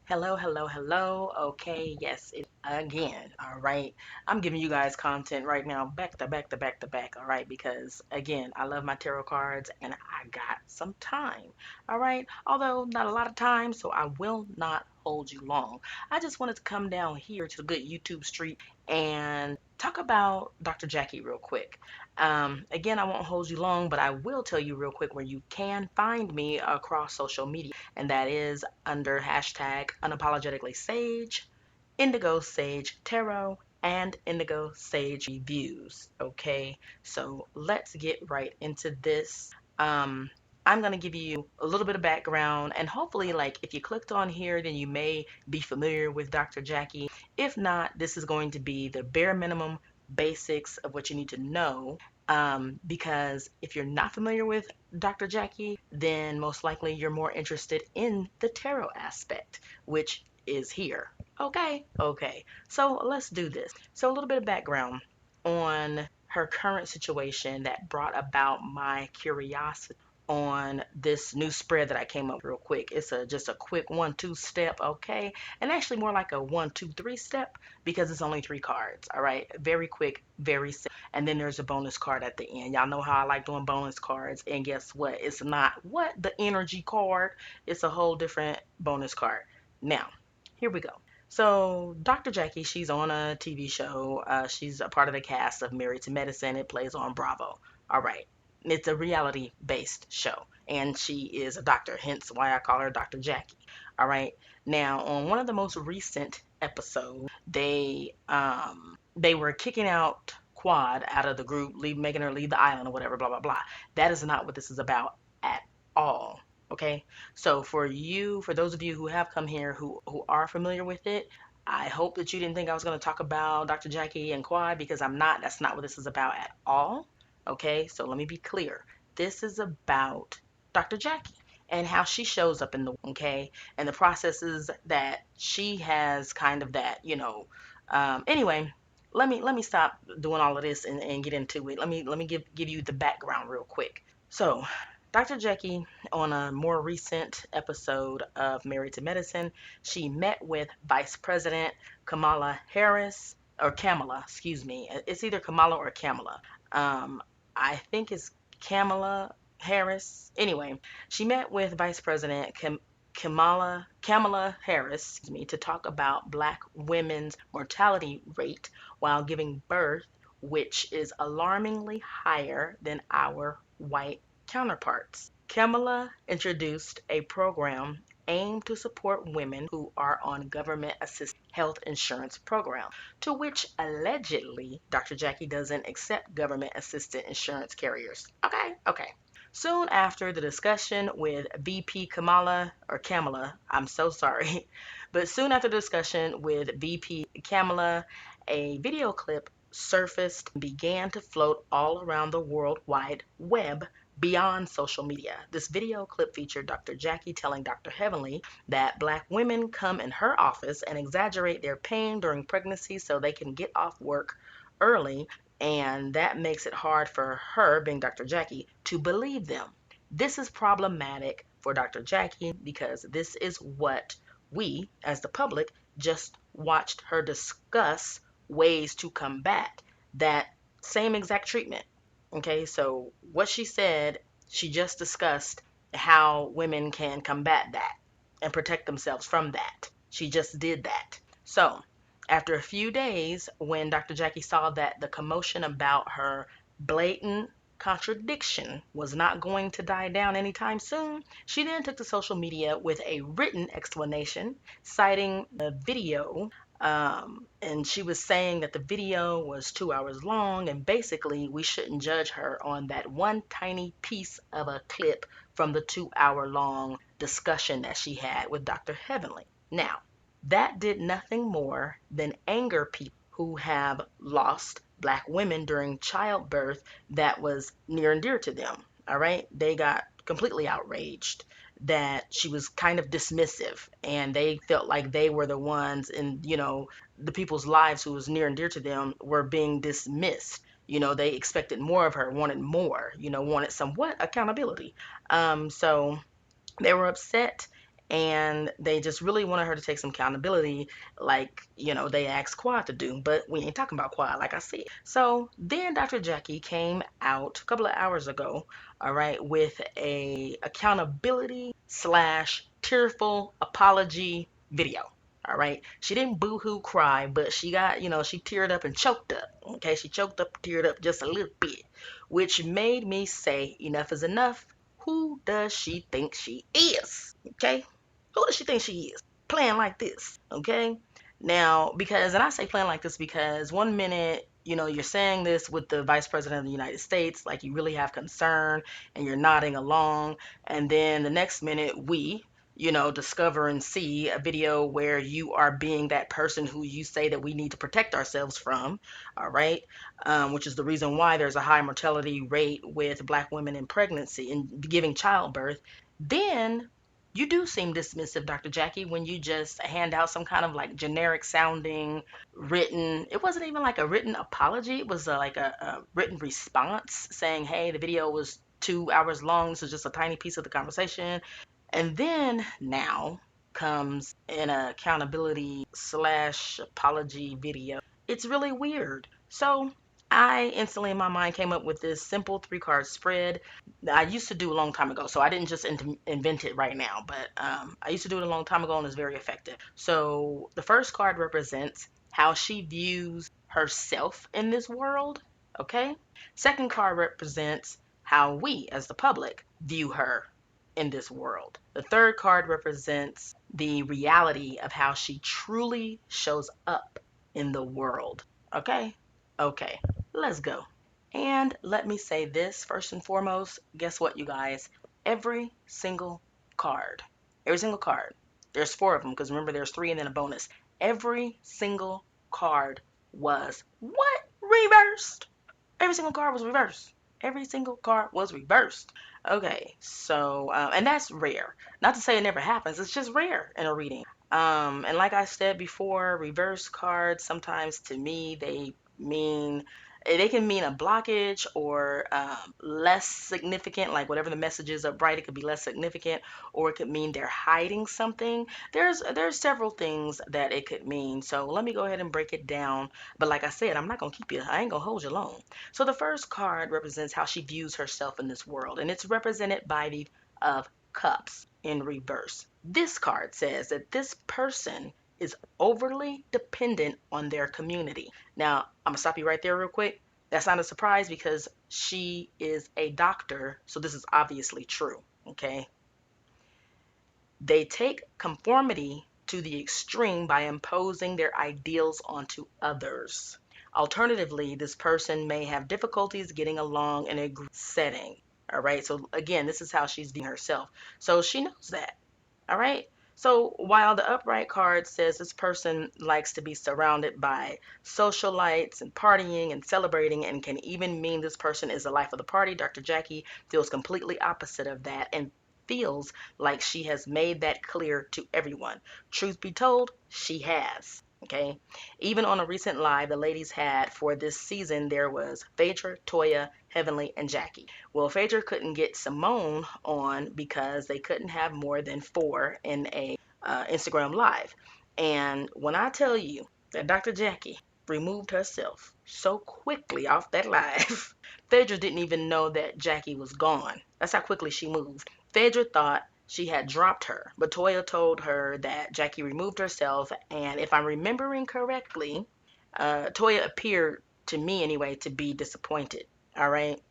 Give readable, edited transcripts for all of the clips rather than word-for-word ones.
Hello, hello, hello. Okay, yes, again. All right. I'm giving you guys content right now, back to back to back to back. All right, because again, I love my tarot cards and I got some time. All right, although not a lot of time, so I will not hold you long. I just wanted to come down here to the good YouTube street and talk about Dr. Jackie real quick. Again, I won't hold you long, but I will tell you real quick where you can find me across social media, and that is under hashtag unapologetically sage, indigo sage tarot, and indigo sage reviews. Okay, so let's get right into this. um I'm going to give you a little bit of background, and hopefully, like, if you clicked on here, then you may be familiar with Dr. Jackie. If not, this is going to be the bare minimum basics of what you need to know, because if you're not familiar with Dr. Jackie, then most likely you're more interested in the tarot aspect, which is here. Okay. So let's do this. So, a little bit of background on her current situation that brought about my curiosity on this new spread that I came up with real quick. It's just a quick 1-2 step, okay? And actually more like a 1-2-3 step because it's only 3 cards, all right? Very quick, very simple. And then there's a bonus card at the end. Y'all know how I like doing bonus cards. And guess what? It's not the energy card. It's a whole different bonus card. Now, here we go. So, Dr. Jackie, she's on a TV show. She's a part of the cast of Married to Medicine. It plays on Bravo. All right. It's a reality based show. And she is a doctor, hence why I call her Dr. Jackie. All right. Now, on one of the most recent episodes, they were kicking out Quad out of the group, making her leave the island or whatever, blah blah blah. That is not what this is about at all. Okay, so for those of you who have come here who are familiar with it, I hope that you didn't think I was going to talk about Dr. Jackie and Quad, because I'm not. That's not what this is about at all. Okay, so let me be clear. This is about Dr. Jackie and how she shows up in the, okay, and the processes that she has, kind of that, anyway, let me stop doing all of this and get into it. Let me give you the background real quick. So, Dr. Jackie, on a more recent episode of Married to Medicine, she met with Vice President Kamala Harris, or Kamala, excuse me. It's either Kamala or Kamala. Um, I think it's Kamala Harris. Anyway, she met with Vice President Kamala Harris, excuse me, to talk about Black women's mortality rate while giving birth, which is alarmingly higher than our white counterparts. Kamala introduced a program aimed to support women who are on government assisted health insurance program, to which allegedly Dr. Jackie doesn't accept government assisted insurance carriers. Okay. Soon after the discussion with VP Kamala, I'm so sorry, but soon after the discussion with VP Kamala, a video clip surfaced and began to float all around the World Wide Web beyond social media. This video clip featured Dr. Jackie telling Dr. Heavenly that Black women come in her office and exaggerate their pain during pregnancy so they can get off work early, and that makes it hard for her, being Dr. Jackie, to believe them. This is problematic for Dr. Jackie because this is what we, as the public, just watched her discuss ways to combat that same exact treatment. Okay, so what she said, she just discussed how women can combat that and protect themselves from that. She just did that. So, after a few days, when Dr. Jackie saw that the commotion about her blatant contradiction was not going to die down anytime soon, she then took to social media with a written explanation, citing the video. And she was saying that the video was 2 hours long, and basically we shouldn't judge her on that one tiny piece of a clip from the 2 hour long discussion that she had with Dr. Heavenly. Now, that did nothing more than anger people who have lost Black women during childbirth that was near and dear to them. All right, they got completely outraged that she was kind of dismissive, and they felt like they were the ones in, the people's lives who was near and dear to them were being dismissed. They expected more of her, wanted more, wanted somewhat accountability. So they were upset, And they just really wanted her to take some accountability, like, they asked Quad to do. But we ain't talking about Quad, like I said. So then Dr. Jackie came out a couple of hours ago, all right, with a accountability slash tearful apology video. All right. She didn't boo-hoo cry, but she got, she teared up and choked up. Okay. She choked up, teared up just a little bit, which made me say, enough is enough. Who does she think she is? Okay. Who does she think she is? Playing like this. Okay. Now, and I say playing like this because one minute, you're saying this with the Vice President of the United States, like you really have concern and you're nodding along. And then the next minute, discover and see a video where you are being that person who you say that we need to protect ourselves from, all right? Which is the reason why there's a high mortality rate with Black women in pregnancy and giving childbirth. Then you do seem dismissive, Dr. Jackie, when you just hand out some kind of like generic sounding written, it wasn't even like a written apology. It was like a written response saying, hey, the video was 2 hours long. This is just a tiny piece of the conversation. And then now comes an accountability slash apology video. It's really weird. So I instantly in my mind came up with this simple 3 card spread that I used to do a long time ago. So I didn't just invent it right now, but I used to do it a long time ago and it's very effective. So the first card represents how she views herself in this world. Okay. Second card represents how we as the public view her in this world. The third card represents the reality of how she truly shows up in the world. Okay? Okay, let's go. And let me say this first and foremost. Guess what, you guys? Every single card, every single card, there's 4 of them because remember there's 3 and then a bonus. Every single card was what? Reversed. Every single card was reversed. Every single card was reversed. Okay, so, and that's rare. Not to say it never happens, it's just rare in a reading. And like I said before, reverse cards sometimes to me, they can mean a blockage or less significant, like whatever the message is up right, it could be less significant, or it could mean they're hiding something. There's several things that it could mean. So let me go ahead and break it down. But like I said, I ain't gonna hold you long. So the first card represents how she views herself in this world, and it's represented by the of cups in reverse. This card says that this person is overly dependent on their community. Now, I'm gonna stop you right there real quick. That's not a surprise because she is a doctor, so this is obviously true, okay? They take conformity to the extreme by imposing their ideals onto others. Alternatively, this person may have difficulties getting along in a group setting. All right, so again, this is how she's viewing herself. So she knows that. All right. So while the upright card says this person likes to be surrounded by socialites and partying and celebrating and can even mean this person is the life of the party, Dr. Jackie feels completely opposite of that and feels like she has made that clear to everyone. Truth be told, she has. Okay. Even on a recent live the ladies had for this season, there was Phaedra, Toya, Heavenly, and Jackie. Well, Phaedra couldn't get Simone on because they couldn't have more than 4 in a Instagram live. And when I tell you that Dr. Jackie removed herself so quickly off that live, Phaedra didn't even know that Jackie was gone. That's how quickly she moved. Phaedra thought she had dropped her, but Toya told her that Jackie removed herself, and if I'm remembering correctly, Toya appeared to me anyway to be disappointed. All right.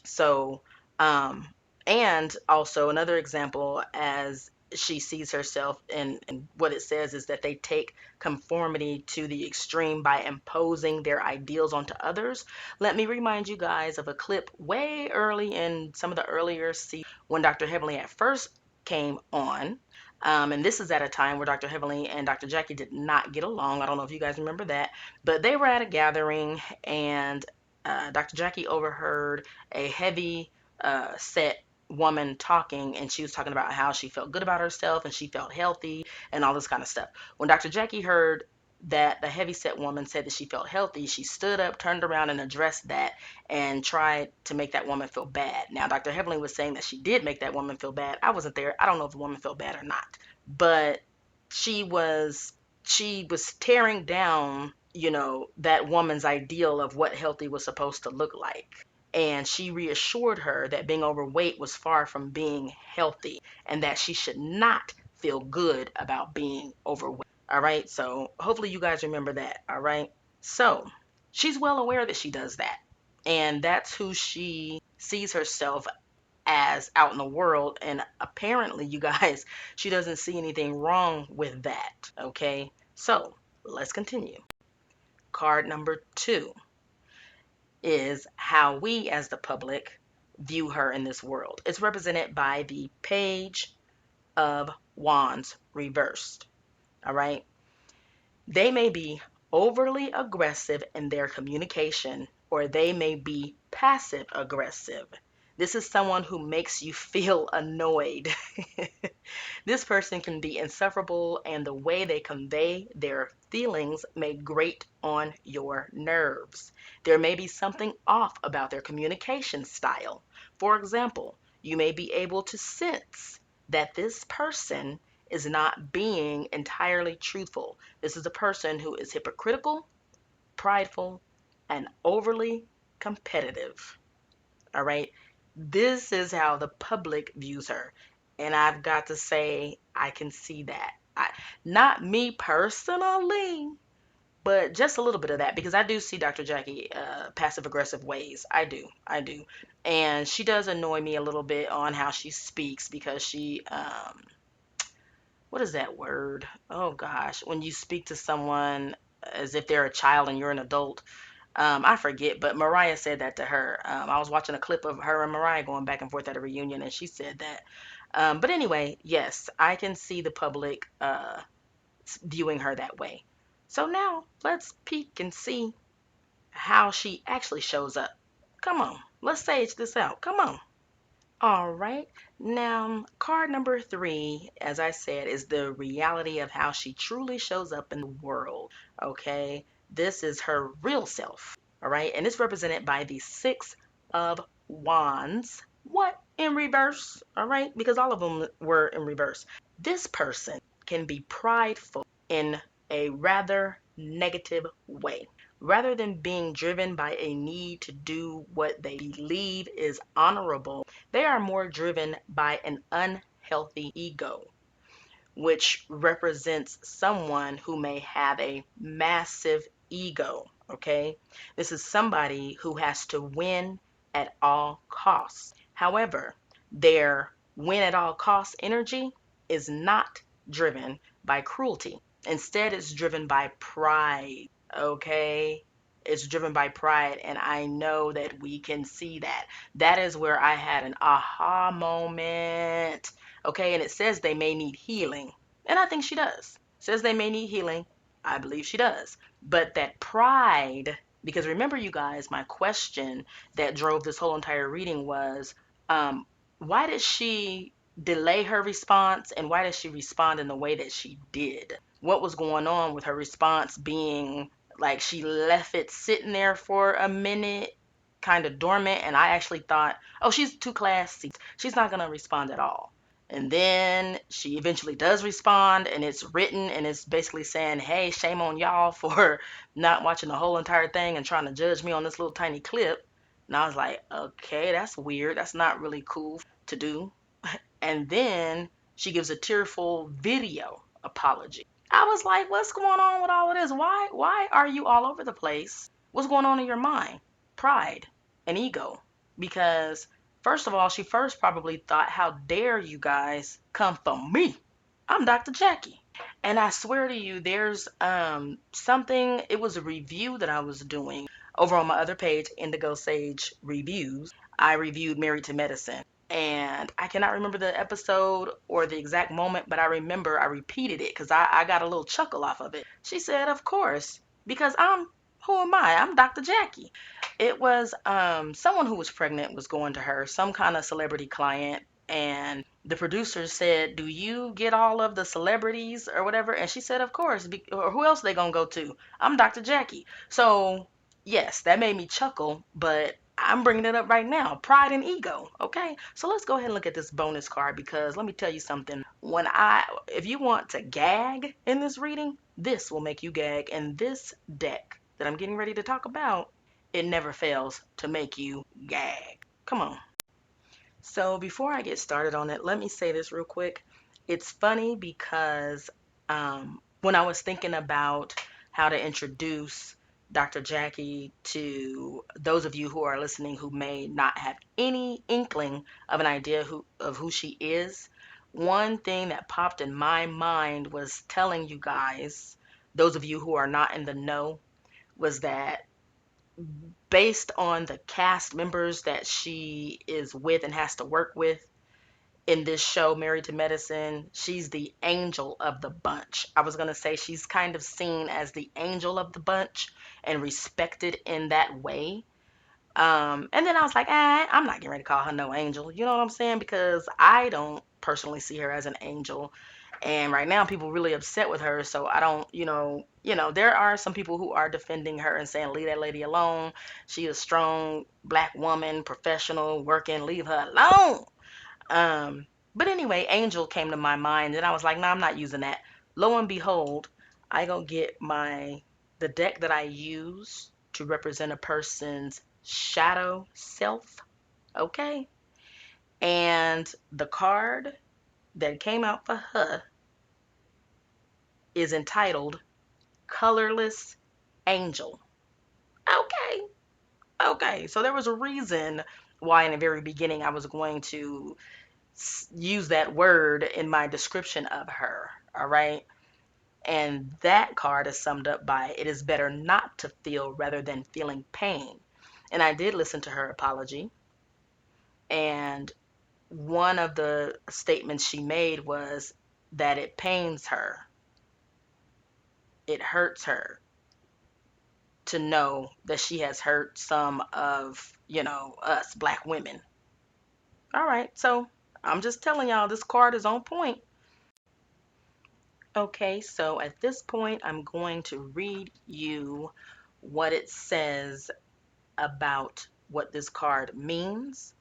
So, um, and also another example as she sees herself and what it says is that they take conformity to the extreme by imposing their ideals onto others. Let me remind you guys of a clip way early in some of the earlier seasons when Dr. Heavenly at first came on. And this is at a time where Dr. Heavenly and Dr. Jackie did not get along. I don't know if you guys remember that, but they were at a gathering and Dr. Jackie overheard a heavy set woman talking, and she was talking about how she felt good about herself and she felt healthy and all this kind of stuff. When Dr. Jackie heard that the heavy set woman said that she felt healthy, she stood up, turned around, and addressed that and tried to make that woman feel bad. Now, Dr. Heavenly was saying that she did make that woman feel bad. I wasn't there. I don't know if the woman felt bad or not. but she was she was tearing down, that woman's ideal of what healthy was supposed to look like. And she reassured her that being overweight was far from being healthy and that she should not feel good about being overweight. All right. So hopefully you guys remember that. All right. So she's well aware that she does that. And that's who she sees herself as out in the world. And apparently, you guys, she doesn't see anything wrong with that. Okay. So let's continue. Card number 2 is how we as the public view her in this world. It's represented by the Page of Wands reversed. All right. They may be overly aggressive in their communication, or they may be passive aggressive. This is someone who makes you feel annoyed. This person can be insufferable, and the way they convey their feelings may grate on your nerves. There may be something off about their communication style. For example, you may be able to sense that this person is not being entirely truthful. This is a person who is hypocritical, prideful, and overly competitive. All right. This is how the public views her. And I've got to say, I can see that. Not me personally, but just a little bit of that, because I do see Dr. Jackie passive aggressive ways. I do. I do. And she does annoy me a little bit on how she speaks, because she, what is that word? Oh gosh. When you speak to someone as if they're a child and you're an adult, I forget, but Mariah said that to her. I was watching a clip of her and Mariah going back and forth at a reunion, and she said that. But anyway, yes, I can see the public viewing her that way. So now let's peek and see how she actually shows up. Come on, let's sage this out. Come on. All right. Now, card number 3, as I said, is the reality of how she truly shows up in the world. Okay. This is her real self. All right. And it's represented by the 6 of Wands. What? In reverse. All right. Because all of them were in reverse. This person can be prideful in a rather negative way. Rather than being driven by a need to do what they believe is honorable, they are more driven by an unhealthy ego, which represents someone who may have a massive ego. Okay, this is somebody who has to win at all costs. However, their win at all costs energy is not driven by cruelty. Instead, it's driven by pride. Okay, it's driven by pride, and I know that we can see that. That is where I had an aha moment. Okay, and it says they may need healing, and I think she does. It says they may need healing. I believe she does. But that pride, because remember, you guys, my question that drove this whole entire reading was, why did she delay her response, and why did she respond in the way that she did? What was going on with her response being like she left it sitting there for a minute, kind of dormant, and I actually thought, oh, she's too classy. She's not going to respond at all. And then she eventually does respond, and it's written, and it's basically saying, hey, shame on y'all for not watching the whole entire thing and trying to judge me on this little tiny clip. And I was like, okay, that's weird. That's not really cool to do. And then she gives a tearful video apology. I was like, what's going on with all of this? Why are you all over the place? What's going on in your mind? Pride and ego. Because first of all, she first probably thought, how dare you guys come for me? I'm Dr. Jackie. And I swear to you, there's something, it was a review that I was doing over on my other page, Indigo Sage Reviews. I reviewed Married to Medicine. And I cannot remember the episode or the exact moment, but I remember I repeated it because I got a little chuckle off of it. She said, of course, because who am I? I'm Dr. Jackie. It was someone who was pregnant was going to her, some kind of celebrity client, and the producer said, do you get all of the celebrities or whatever? And she said, of course. Or who else are they going to go to? I'm Dr. Jackie. So, yes, that made me chuckle, but I'm bringing it up right now. Pride and ego. Okay. So let's go ahead and look at this bonus card because let me tell you something. If you want to gag in this reading, this will make you gag. And this deck that I'm getting ready to talk about, it never fails to make you gag. Come on. So before I get started on it, let me say this real quick. It's funny because when I was thinking about how to introduce Dr. Jackie to those of you who are listening who may not have any inkling of an idea of who she is, one thing that popped in my mind was telling you guys, those of you who are not in the know, was that based on the cast members that she is with and has to work with in this show, Married to Medicine, she's the angel of the bunch. I was going to say she's kind of seen as the angel of the bunch and respected in that way. And then I was like, I'm not getting ready to call her no angel. You know what I'm saying? Because I don't personally see her as an angel. And right now, people really upset with her. So I don't, there are some people who are defending her and saying, leave that lady alone. She is a strong black woman, professional, working, leave her alone. Um, but anyway, angel came to my mind, and I was like, no, I'm not using that. Lo and behold, I go get the deck that I use to represent a person's shadow self, okay? And the card that came out for her is entitled Colorless Angel. Okay. Okay. So there was a reason why in the very beginning I was going to use that word in my description of her. All right. And that card is summed up by it is better not to feel rather than feeling pain. And I did listen to her apology. And one of the statements she made was that it pains her, it hurts her to know that she has hurt some of, us black women. All right, so I'm just telling y'all this card is on point. Okay, so at this point, I'm going to read you what it says about what this card means.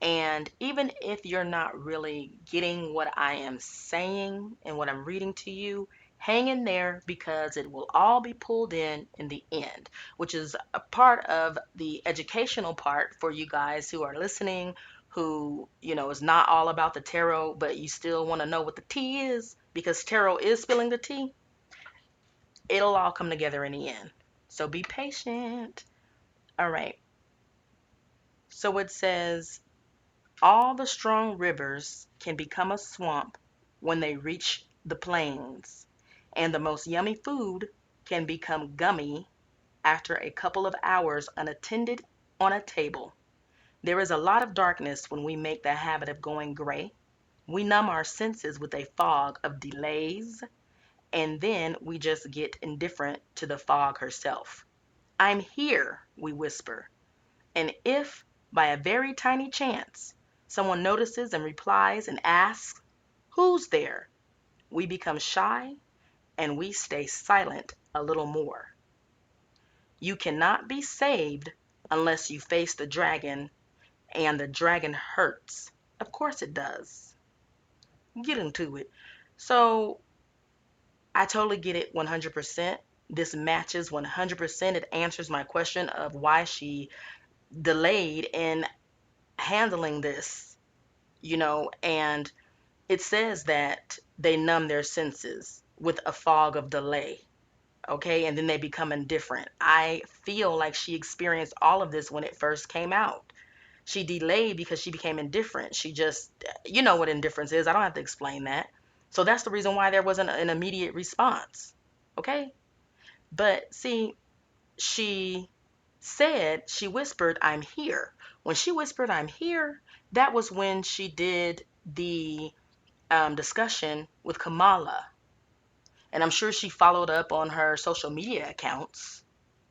And even if you're not really getting what I am saying and what I'm reading to you, hang in there because it will all be pulled in the end, which is a part of the educational part for you guys who are listening, who, is not all about the tarot, but you still want to know what the tea is because tarot is spilling the tea. It'll all come together in the end. So be patient. All right. So it says, all the strong rivers can become a swamp when they reach the plains, and the most yummy food can become gummy after a couple of hours unattended on a table. There is a lot of darkness when we make the habit of going gray. We numb our senses with a fog of delays, and then we just get indifferent to the fog herself. I'm here, we whisper. And if, by a very tiny chance, someone notices and replies and asks, who's there? We become shy and we stay silent a little more. You cannot be saved unless you face the dragon, and the dragon hurts. Of course it does. Get into it. So I totally get it 100%. This matches 100%. It answers my question of why she delayed in handling this, and it says that they numb their senses with a fog of delay, okay, and then they become indifferent. I feel like she experienced all of this when it first came out. She delayed because she became indifferent. She just, you know what indifference is. I don't have to explain that. So that's the reason why there wasn't an immediate response, okay? But see, she whispered, I'm here. When she whispered, I'm here, that was when she did the discussion with Kamala. And I'm sure she followed up on her social media accounts.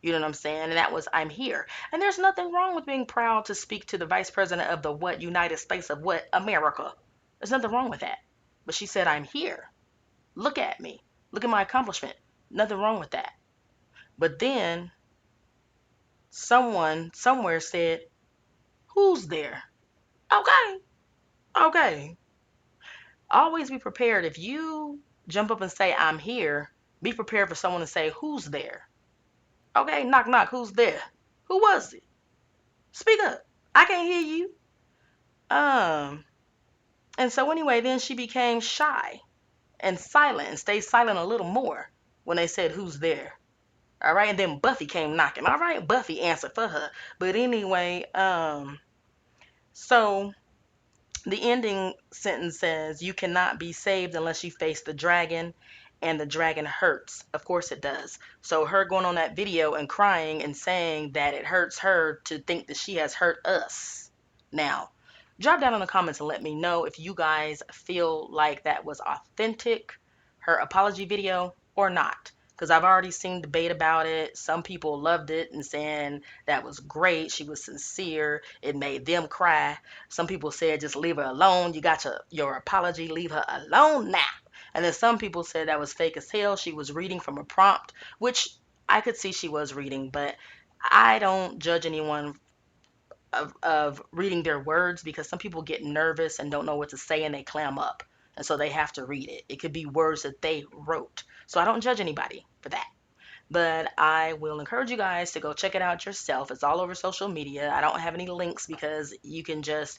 You know what I'm saying? And that was, I'm here. And there's nothing wrong with being proud to speak to the vice president of the what? United States of what? America. There's nothing wrong with that. But she said, I'm here. Look at me. Look at my accomplishment. Nothing wrong with that. But then someone somewhere said, Who's there? Okay. Okay. Always be prepared. If you jump up and say, I'm here, be prepared for someone to say, who's there? Okay, knock, knock, who's there? Who was it? Speak up. I can't hear you. Um, and so anyway, then she became shy and silent and stayed silent a little more when they said, who's there? All right, and then Buffy came knocking. All right, Buffy answered for her. But anyway, so the ending sentence says, you cannot be saved unless you face the dragon, and the dragon hurts. Of course it does. So her going on that video and crying and saying that it hurts her to think that she has hurt us. Now, drop down in the comments and let me know if you guys feel like that was authentic, her apology video, or not. Because I've already seen debate about it. Some people loved it and saying that was great. She was sincere. It made them cry. Some people said just leave her alone. You got your apology. Leave her alone now. And then some people said that was fake as hell. She was reading from a prompt, which I could see she was reading, but I don't judge anyone of reading their words because some people get nervous and don't know what to say and they clam up. And so they have to read it. It could be words that they wrote. So I don't judge anybody for that. But I will encourage you guys to go check it out yourself. It's all over social media. I don't have any links because you can just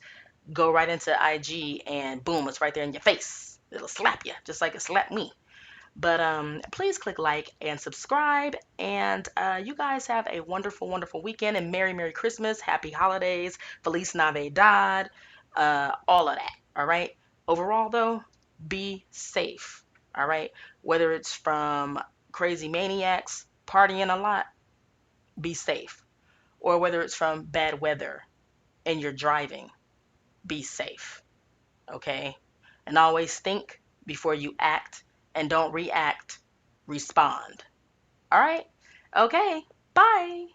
go right into IG and boom, it's right there in your face. It'll slap you just like it slapped me. But please click like and subscribe. And you guys have a wonderful, wonderful weekend and Merry Christmas, Happy Holidays, Feliz Navidad, all of that. All right. Overall, though, be safe. All right. Whether it's from crazy maniacs partying a lot, be safe. Or whether it's from bad weather and you're driving, be safe. Okay? And always think before you act and don't react, respond. All right? Okay. Bye.